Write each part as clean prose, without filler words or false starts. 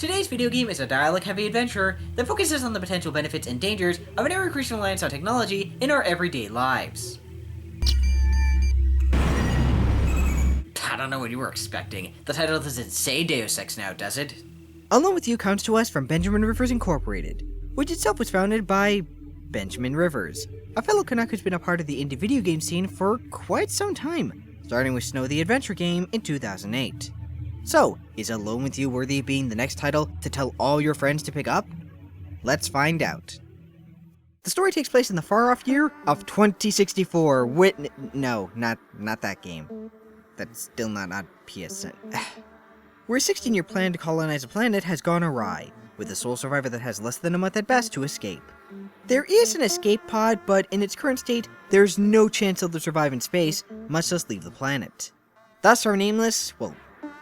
Today's video game is a dialogue-heavy adventure that focuses on the potential benefits and dangers of an ever-increasing reliance on technology in our everyday lives. I don't know what you were expecting. The title doesn't say Deus Ex now, does it? Alone with You comes to us from Benjamin Rivers Incorporated, which itself was founded by Benjamin Rivers, a fellow Canuck who's been a part of the indie video game scene for quite some time, starting with Snow the Adventure game in 2008. So, is Alone with You worthy of being the next title to tell all your friends to pick up? Let's find out. The story takes place in the far-off year of 2064, no, not that game. That's still not on PSN. Where a 16-year plan to colonize a planet has gone awry, with a sole survivor that has less than a month at best to escape. There is an escape pod, but in its current state, there's no chance they'll survive in space, much less leave the planet. Thus, our nameless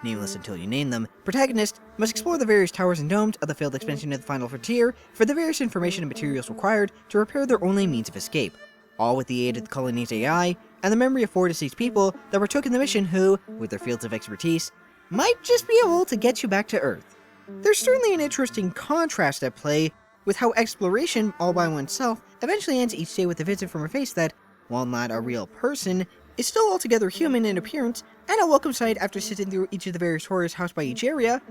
until you name them, protagonist must explore the various towers and domes of the failed expansion of the Final Frontier for the various information and materials required to repair their only means of escape, all with the aid of the colony's AI and the memory of 4 deceased people that partook in the mission who, with their fields of expertise, might just be able to get you back to Earth. There's certainly an interesting contrast at play with how exploration all by oneself eventually ends each day with a visit from a face that, while not a real person, is still altogether human in appearance and a welcome sight after sitting through each of the various horrors housed by each area.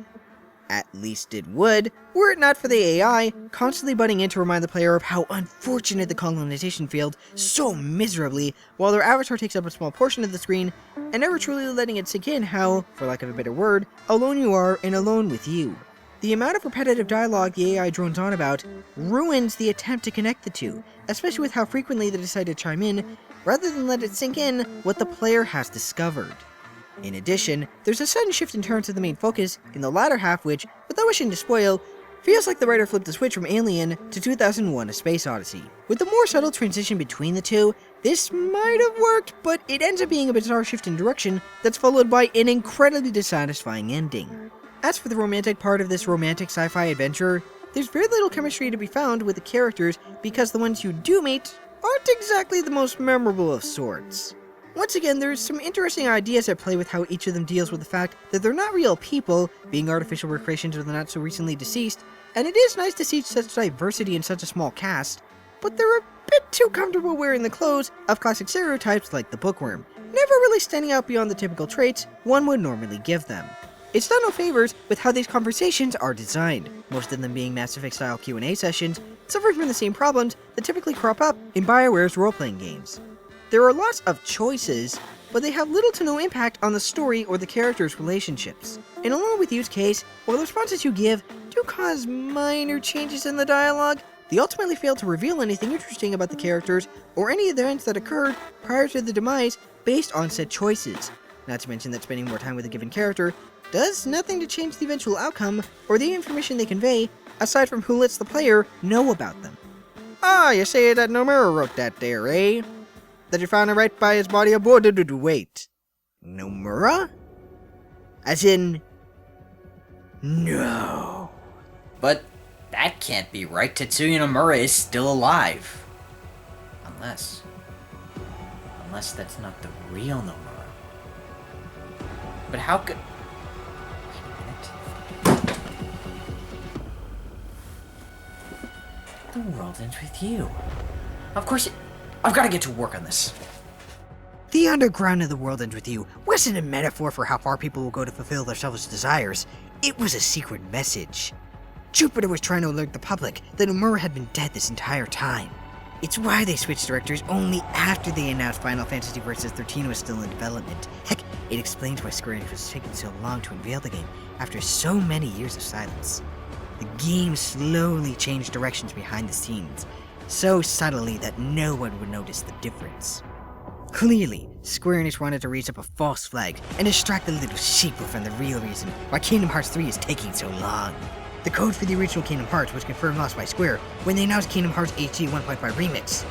At least it would, were it not for the AI constantly butting in to remind the player of how unfortunate the colonization failed so miserably, while their avatar takes up a small portion of the screen, and never truly letting it sink in how, for lack of a better word, alone you are and alone with you. The amount of repetitive dialogue the AI drones on about ruins the attempt to connect the two, especially with how frequently they decide to chime in, rather than let it sink in what the player has discovered. In addition, there's a sudden shift in terms of the main focus in the latter half which, without wishing to spoil, feels like the writer flipped the switch from Alien to 2001: A Space Odyssey. With the more subtle transition between the two, this might have worked, but it ends up being a bizarre shift in direction that's followed by an incredibly dissatisfying ending. As for the romantic part of this romantic sci-fi adventure, there's very little chemistry to be found with the characters because the ones you do meet aren't exactly the most memorable of sorts. Once again, there's some interesting ideas at play with how each of them deals with the fact that they're not real people, being artificial recreations of the not so recently deceased, and it is nice to see such diversity in such a small cast, but they're a bit too comfortable wearing the clothes of classic stereotypes like the bookworm, never really standing out beyond the typical traits one would normally give them. It's done no favors with how these conversations are designed, most of them being Mass Effect-style Q&A sessions, suffering from the same problems that typically crop up in BioWare's role-playing games. There are lots of choices, but they have little to no impact on the story or the characters' relationships. In Alone with You's case, while the responses you give do cause minor changes in the dialogue, they ultimately fail to reveal anything interesting about the characters or any events that occurred prior to the demise based on said choices. Not to mention that spending more time with a given character does nothing to change the eventual outcome or the information they convey, aside from who lets the player know about them. Ah, you say that Nomura wrote that there, eh? That you found it right by his body of wood. Wait. Nomura? As in... No. But that can't be right. Tetsuya Nomura is still alive. Unless that's not the real Nomura. But how could... Wait a minute. The world ends with you. Of course I've got to get to work on this. The underground of the world ends with you wasn't a metaphor for how far people will go to fulfill their selfish desires. It was a secret message. Jupiter was trying to alert the public that Nomura had been dead this entire time. It's why they switched directors only after they announced Final Fantasy Versus 13 was still in development. Heck, it explains why Square Enix was taking so long to unveil the game after so many years of silence. The game slowly changed directions behind the scenes, so subtly that no one would notice the difference. Clearly, Square Enix wanted to raise up a false flag and distract the little sheeple from the real reason why Kingdom Hearts 3 is taking so long. The code for the original Kingdom Hearts was confirmed lost by Square when they announced Kingdom Hearts HD 1.5 Remix,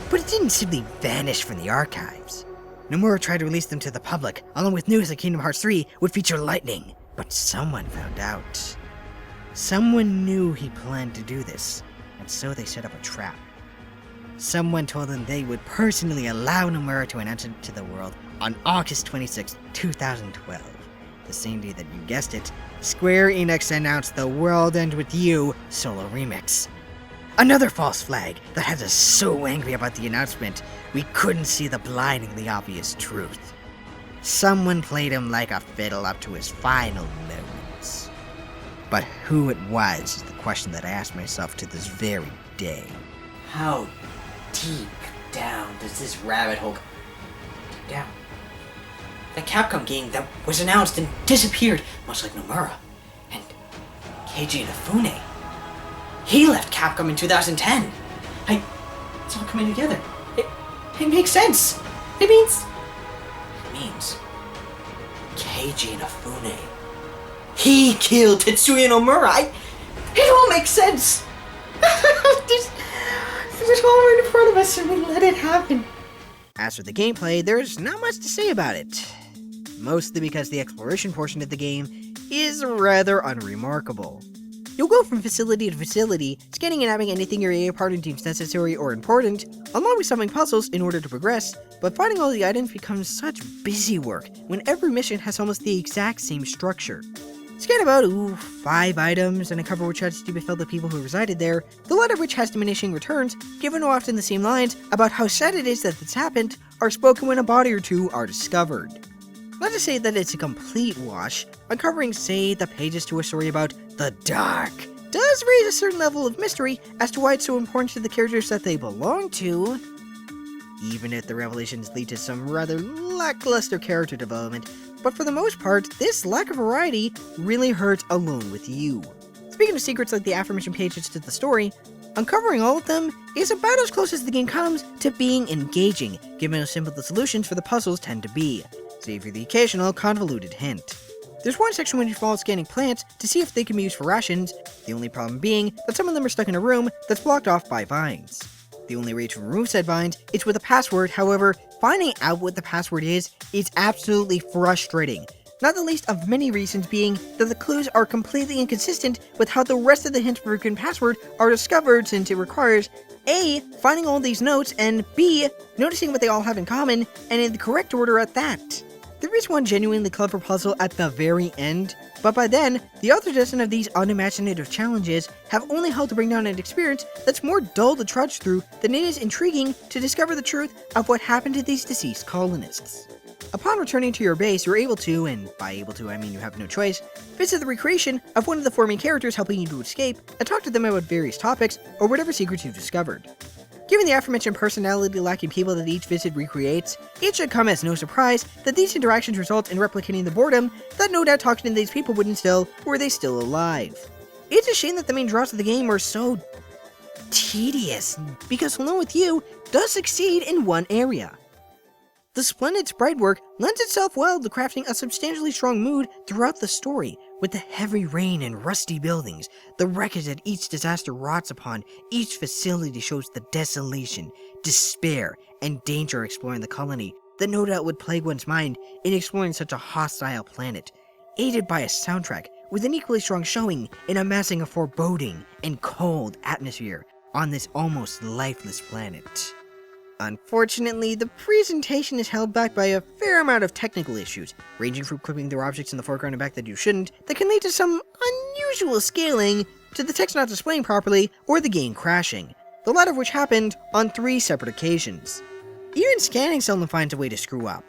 but it didn't simply vanish from the archives. Nomura tried to release them to the public, along with news that Kingdom Hearts 3 would feature lightning, but someone found out. Someone knew he planned to do this, and so they set up a trap. Someone told them they would personally allow Nomura to announce it to the world on August 26, 2012. The same day that you guessed it, Square Enix announced The World End With You solo remix. Another false flag that had us so angry about the announcement, we couldn't see the blindingly obvious truth. Someone played him like a fiddle up to his final moments. But who it was is the question that I ask myself to this very day. How deep down does this rabbit hole go? Deep down. The Capcom game that was announced and disappeared, much like Nomura, and Keiji Inafune. He left Capcom in 2010. It's all coming together. It makes sense. It means Keiji Inafune. He killed Tetsuya Nomura. It all makes sense. There's all right in front of us and we let it happen. As for the gameplay, there's not much to say about it. Mostly because the exploration portion of the game is rather unremarkable. You'll go from facility to facility, scanning and having anything your AA partner deems necessary or important, along with solving puzzles in order to progress, but finding all the items becomes such busy work when every mission has almost the exact same structure. Scan about, 5 items and uncover which tragedy befell the people who resided there, the latter of which has diminishing returns, given often the same lines about how sad it is that this happened are spoken when a body or two are discovered. Not to say that it's a complete wash, uncovering, say, the pages to a story about the Dark does raise a certain level of mystery as to why it's so important to the characters that they belong to, even if the revelations lead to some rather lackluster character development. But for the most part, this lack of variety really hurts Alone With You. Speaking of secrets like the aforementioned pages to the story, uncovering all of them is about as close as the game comes to being engaging, given how simple the solutions for the puzzles tend to be, save for the occasional convoluted hint. There's one section when you follow scanning plants to see if they can be used for rations, the only problem being that some of them are stuck in a room that's blocked off by vines. The only way to remove said vines is with a password. However, finding out what the password is absolutely frustrating, not the least of many reasons being that the clues are completely inconsistent with how the rest of the hints for a good password are discovered, since it requires A, finding all these notes, and B, noticing what they all have in common, and in the correct order at that. There is one genuinely clever puzzle at the very end, but by then, the other dozen of these unimaginative challenges have only helped to bring down an experience that's more dull to trudge through than it is intriguing to discover the truth of what happened to these deceased colonists. Upon returning to your base, you're able to, and by able to I mean you have no choice, visit the recreation of one of the 4 main characters helping you to escape, and talk to them about various topics, or whatever secrets you've discovered. Given the aforementioned personality-lacking people that each visit recreates, it should come as no surprise that these interactions result in replicating the boredom that no doubt talking to these people would instill were they still alive. It's a shame that the main draws of the game are so tedious, because Alone With You does succeed in one area. The splendid sprite work lends itself well to crafting a substantially strong mood throughout the story, with the heavy rain and rusty buildings, the wreckage that each disaster rots upon. Each facility shows the desolation, despair, and danger exploring the colony that no doubt would plague one's mind in exploring such a hostile planet, aided by a soundtrack with an equally strong showing in amassing a foreboding and cold atmosphere on this almost lifeless planet. Unfortunately, the presentation is held back by a fair amount of technical issues, ranging from clipping their objects in the foreground and back that you shouldn't, that can lead to some unusual scaling, to the text not displaying properly, or the game crashing, the latter of which happened on 3 separate occasions. Even scanning seldom finds a way to screw up.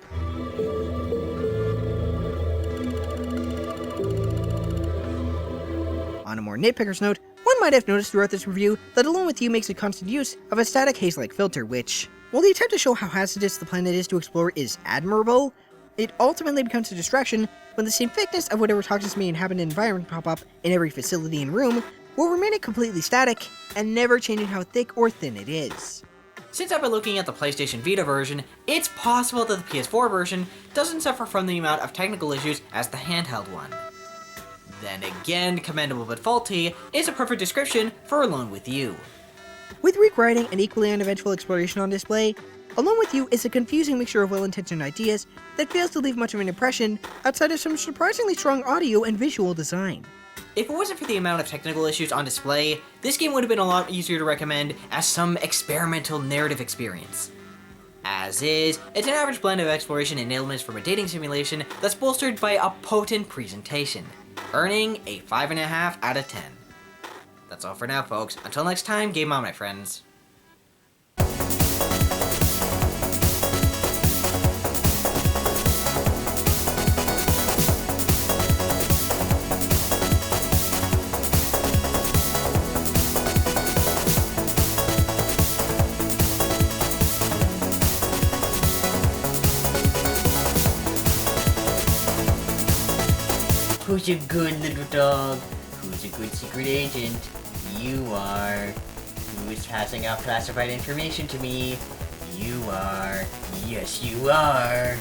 On a more nitpicker's note, one might have noticed throughout this review that Alone With You makes a constant use of a static haze-like filter, which, while the attempt to show how hazardous the planet is to explore is admirable, it ultimately becomes a distraction when the same thickness of whatever toxins may inhabit an environment pop up in every facility and room, while remaining completely static and never changing how thick or thin it is. Since I've been looking at the PlayStation Vita version, it's possible that the PS4 version doesn't suffer from the amount of technical issues as the handheld one. Then again, commendable but faulty is a perfect description for Alone With You. With weak writing and equally uneventful exploration on display, Alone With You is a confusing mixture of well-intentioned ideas that fails to leave much of an impression outside of some surprisingly strong audio and visual design. If it wasn't for the amount of technical issues on display, this game would have been a lot easier to recommend as some experimental narrative experience. As is, it's an average blend of exploration and elements from a dating simulation that's bolstered by a potent presentation, earning a 5.5 out of 10. That's all for now, folks. Until next time, game on, my friends. Who's a good little dog? Who's a good secret agent? You are. Who's passing out classified information to me? You are. Yes, you are.